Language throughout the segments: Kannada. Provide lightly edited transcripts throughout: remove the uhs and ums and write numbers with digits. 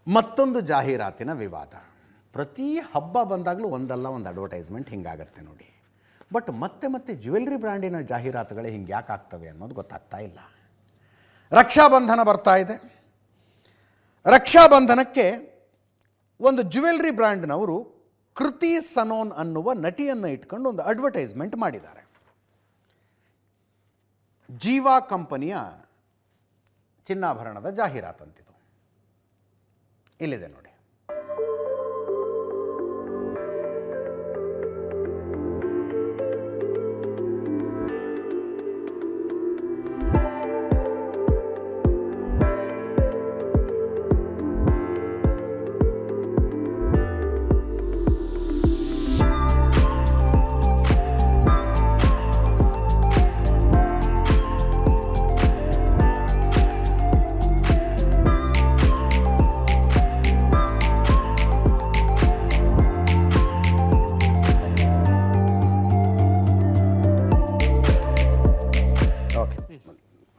ಮತ್ತೊಂದು ಜಾಹೀರಾತಿನ ವಿವಾದ. ಪ್ರತಿ ಹಬ್ಬ ಬಂದಾಗಲೂ ಒಂದಲ್ಲ ಒಂದು ಅಡ್ವರ್ಟೈಸ್ಮೆಂಟ್ ಹಿಂಗಾಗತ್ತೆ ನೋಡಿ. ಬಟ್ ಮತ್ತೆ ಮತ್ತೆ ಜ್ಯುವೆಲ್ರಿ ಬ್ರ್ಯಾಂಡಿನ ಜಾಹೀರಾತುಗಳೇ ಹಿಂಗೆ ಯಾಕೆ ಆಗ್ತವೆ ಅನ್ನೋದು ಗೊತ್ತಾಗ್ತಾ ಇಲ್ಲ. ರಕ್ಷಾಬಂಧನ ಬರ್ತಾ ಇದೆ. ರಕ್ಷಾಬಂಧನಕ್ಕೆ ಒಂದು ಜ್ಯುವೆಲ್ರಿ ಬ್ರ್ಯಾಂಡ್ನವರು ಕೃತಿ ಸನೋನ್ ಅನ್ನುವ ನಟಿಯನ್ನು ಇಟ್ಕೊಂಡು ಒಂದು ಅಡ್ವರ್ಟೈಸ್ಮೆಂಟ್ ಮಾಡಿದ್ದಾರೆ. ಜೀವಾ ಕಂಪನಿಯ ಚಿನ್ನಾಭರಣದ ಜಾಹೀರಾತಂತಿದು. ಇಲ್ಲಿದೆ ನೋಡಿ.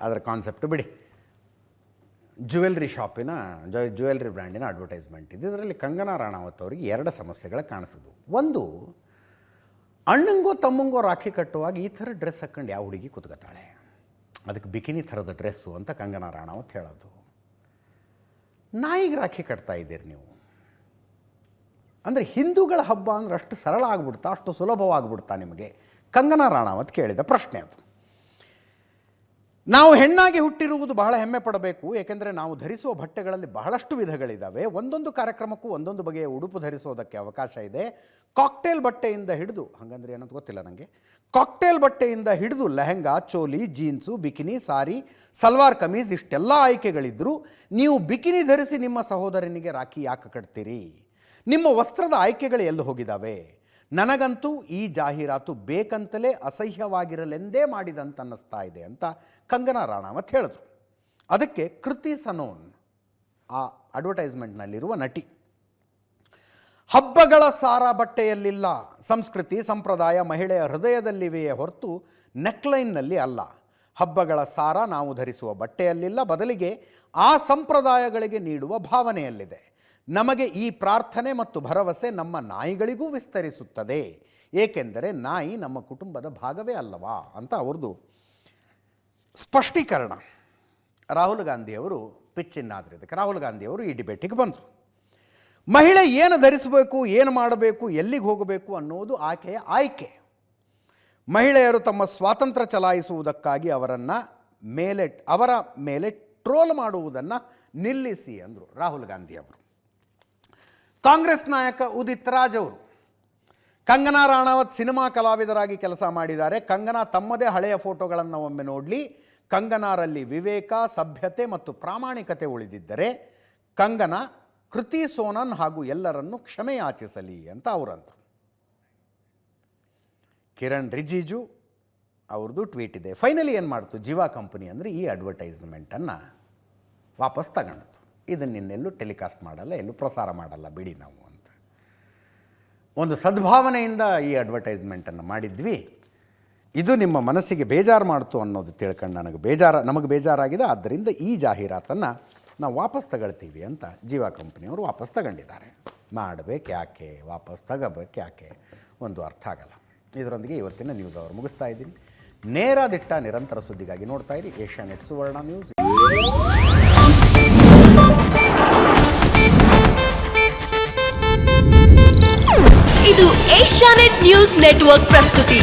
ಅದರ ಕಾನ್ಸೆಪ್ಟ್ ಬಿಡಿ. ಜ್ಯುವೆಲ್ರಿ ಶಾಪಿನ ಜ್ಯುವೆಲ್ರಿ ಬ್ರ್ಯಾಂಡಿನ ಅಡ್ವರ್ಟೈಸ್ಮೆಂಟ್ ಇದು. ಇದರಲ್ಲಿ ಕಂಗನಾ ರಾಣಾವತ್ ಅವರಿಗೆ ಎರಡು ಸಮಸ್ಯೆಗಳು ಕಾಣಿಸಿದ್ವು. ಒಂದು, ಅಣ್ಣಂಗೋ ತಮ್ಮಂಗೋ ರಾಖಿ ಕಟ್ಟುವಾಗ ಈ ಥರ ಡ್ರೆಸ್ ಹಾಕ್ಕೊಂಡು ಯಾವ ಹುಡುಗಿ ಕೂತ್ಕೊತಾಳೆ, ಅದಕ್ಕೆ ಬಿಕಿನಿ ಥರದ ಡ್ರೆಸ್ಸು ಅಂತ ಕಂಗನಾ ರಾಣಾವತ್ ಹೇಳೋದು. ನಾಯಿಗೆ ರಾಖಿ ಕಟ್ತಾ ಇದ್ದೀರಿ ನೀವು ಅಂದರೆ ಹಿಂದೂಗಳ ಹಬ್ಬ ಅಂದ್ರೆ ಅಷ್ಟು ಸರಳ ಆಗ್ಬಿಡ್ತಾ, ಅಷ್ಟು ಸುಲಭವಾಗಿಬಿಡ್ತಾ ನಿಮಗೆ? ಕಂಗನಾ ರಾಣಾವತ್ ಕೇಳಿದ ಪ್ರಶ್ನೆ ಅದು. ನಾವು ಹೆಣ್ಣಾಗಿ ಹುಟ್ಟಿರುವುದು ಬಹಳ ಹೆಮ್ಮೆ ಪಡಬೇಕು. ಏಕೆಂದರೆ ನಾವು ಧರಿಸುವ ಬಟ್ಟೆಗಳಲ್ಲಿ ಬಹಳಷ್ಟು ವಿಧಗಳಿದ್ದಾವೆ. ಒಂದೊಂದು ಕಾರ್ಯಕ್ರಮಕ್ಕೂ ಒಂದೊಂದು ಬಗೆಯ ಉಡುಪು ಧರಿಸೋದಕ್ಕೆ ಅವಕಾಶ ಇದೆ. ಕಾಕ್ಟೇಲ್ ಬಟ್ಟೆಯಿಂದ ಹಿಡಿದು, ಹಾಗಂದ್ರೆ ಏನಂತ ಗೊತ್ತಿಲ್ಲ ನನಗೆ, ಕಾಕ್ಟೇಲ್ ಬಟ್ಟೆಯಿಂದ ಹಿಡಿದು ಲೆಹಂಗಾ, ಚೋಲಿ, ಜೀನ್ಸು, ಬಿಕಿನಿ, ಸಾರಿ, ಸಲ್ವಾರ್ ಕಮೀಸ್ ಇಷ್ಟೆಲ್ಲ ಆಯ್ಕೆಗಳಿದ್ದರೂ ನೀವು ಬಿಕಿನಿ ಧರಿಸಿ ನಿಮ್ಮ ಸಹೋದರನಿಗೆ ರಾಖಿ ಯಾಕೆ ಕಟ್ತೀರಿ? ನಿಮ್ಮ ವಸ್ತ್ರದ ಆಯ್ಕೆಗಳು ಎಲ್ಲಿ ಹೋಗಿದ್ದಾವೆ? ನನಗಂತೂ ಈ ಜಾಹೀರಾತು ಬೇಕಂತಲೇ ಅಸಹ್ಯವಾಗಿರಲೆಂದೇ ಮಾಡಿದಂತ ಅನ್ನಿಸ್ತಾ ಇದೆ ಅಂತ ಕಂಗನಾ ರಾಣಾವತ್ ಹೇಳಿದ್ರು. ಅದಕ್ಕೆ ಕೃತಿ ಸನೋನ್, ಆ ಅಡ್ವರ್ಟೈಸ್ಮೆಂಟ್ನಲ್ಲಿರುವ ನಟಿ, ಹಬ್ಬಗಳ ಸಾರ ಬಟ್ಟೆಯಲ್ಲಿಲ್ಲ, ಸಂಸ್ಕೃತಿ ಸಂಪ್ರದಾಯ ಮಹಿಳೆಯ ಹೃದಯದಲ್ಲಿವೆಯೇ ಹೊರತು ನೆಕ್ಲೈನ್ನಲ್ಲಿ ಅಲ್ಲ. ಹಬ್ಬಗಳ ಸಾರ ನಾವು ಧರಿಸುವ ಬಟ್ಟೆಯಲ್ಲಿಲ್ಲ, ಬದಲಿಗೆ ಆ ಸಂಪ್ರದಾಯಗಳಿಗೆ ನೀಡುವ ಭಾವನೆಯಲ್ಲಿದೆ. ನಮಗೆ ಈ ಪ್ರಾರ್ಥನೆ ಮತ್ತು ಭರವಸೆ ನಮ್ಮ ನಾಯಿಗಳಿಗೂ ವಿಸ್ತರಿಸುತ್ತದೆ, ಏಕೆಂದರೆ ನಾಯಿ ನಮ್ಮ ಕುಟುಂಬದ ಭಾಗವೇ ಅಲ್ಲವಾ ಅಂತ ಅವ್ರದ್ದು ಸ್ಪಷ್ಟೀಕರಣ. ರಾಹುಲ್ ಗಾಂಧಿಯವರು ಪಿಚ್ಚಿನ್ನಾದ್ರೆ ಇದಕ್ಕೆ ರಾಹುಲ್ ಗಾಂಧಿಯವರು ಈ ಡಿಬೇಟಿಗೆ ಬಂದರು. ಮಹಿಳೆ ಏನು ಧರಿಸಬೇಕು, ಏನು ಮಾಡಬೇಕು, ಎಲ್ಲಿಗೆ ಹೋಗಬೇಕು ಅನ್ನೋದು ಆಕೆಯ ಆಯ್ಕೆ. ಮಹಿಳೆಯರು ತಮ್ಮ ಸ್ವಾತಂತ್ರ್ಯ ಚಲಾಯಿಸುವುದಕ್ಕಾಗಿ ಅವರ ಮೇಲೆ ಟ್ರೋಲ್ ಮಾಡುವುದನ್ನು ನಿಲ್ಲಿಸಿ ಅಂದರು ರಾಹುಲ್ ಗಾಂಧಿಯವರು. ಕಾಂಗ್ರೆಸ್ ನಾಯಕ ಉದಿತ್ ರಾಜ್ ಅವರು, ಕಂಗನಾ ರಾಣಾವತ್ ಸಿನಿಮಾ ಕಲಾವಿದರಾಗಿ ಕೆಲಸ ಮಾಡಿದ್ದಾರೆ. ಕಂಗನಾ ತಮ್ಮದೇ ಹಳೆಯ ಫೋಟೋಗಳನ್ನು ಒಮ್ಮೆ ನೋಡಲಿ. ಕಂಗನಾರಲ್ಲಿ ವಿವೇಕ, ಸಭ್ಯತೆ ಮತ್ತು ಪ್ರಾಮಾಣಿಕತೆ ಉಳಿದಿದ್ದರೆ ಕಂಗನಾ ಕೃತಿ ಸೋನನ್ ಹಾಗೂ ಎಲ್ಲರನ್ನೂ ಕ್ಷಮೆಯಾಚಿಸಲಿ ಅಂತ ಅವರಂದರು. ಕಿರಣ್ ರಿಜಿಜು ಅವ್ರದ್ದು ಟ್ವೀಟ್ ಇದೆ. ಫೈನಲಿ ಏನು ಮಾಡ್ತು ಜೀವಾ ಕಂಪನಿ ಅಂದರೆ ಈ ಅಡ್ವರ್ಟೈಸ್ಮೆಂಟನ್ನು ವಾಪಸ್ ತಗೊಂಡಿತು. ಇದನ್ನು ಇನ್ನೆಲ್ಲೂ ಟೆಲಿಕಾಸ್ಟ್ ಮಾಡಲ್ಲ, ಎಲ್ಲೂ ಪ್ರಸಾರ ಮಾಡಲ್ಲ ಬಿಡಿ ನಾವು ಅಂತ. ಒಂದು ಸದ್ಭಾವನೆಯಿಂದ ಈ ಅಡ್ವರ್ಟೈಸ್ಮೆಂಟನ್ನು ಮಾಡಿದ್ವಿ. ಇದು ನಿಮ್ಮ ಮನಸ್ಸಿಗೆ ಬೇಜಾರು ಮಾಡ್ತು ಅನ್ನೋದು ತಿಳ್ಕೊಂಡು ನಮಗೆ ಬೇಜಾರಾಗಿದೆ. ಆದ್ದರಿಂದ ಈ ಜಾಹೀರಾತನ್ನು ನಾವು ವಾಪಸ್ ತಗೊಳ್ತೀವಿ ಅಂತ ಜೀವಾ ಕಂಪನಿಯವರು ವಾಪಸ್ ತಗೊಂಡಿದ್ದಾರೆ. ಮಾಡಬೇಕು ಯಾಕೆ, ವಾಪಸ್ ತಗೋಬೇಕು ಯಾಕೆ, ಒಂದು ಅರ್ಥ ಆಗಲ್ಲ. ಇದರೊಂದಿಗೆ ಇವತ್ತಿನ ನ್ಯೂಸ್ ಅವರು ಮುಗಿಸ್ತಾ ಇದ್ದೀನಿ. ನೇರ ದಿಟ್ಟ ನಿರಂತರ ಸುದ್ದಿಗಾಗಿ ನೋಡ್ತಾ ಇರಿ ಏಷ್ಯಾನೆಟ್ ಸುವರ್ಣ ನ್ಯೂಸ್. ಇದು ಏಷ್ಯಾನೆಟ್ ನ್ಯೂಸ್ ನೆಟ್ವರ್ಕ್ ಪ್ರಸ್ತುತಿ.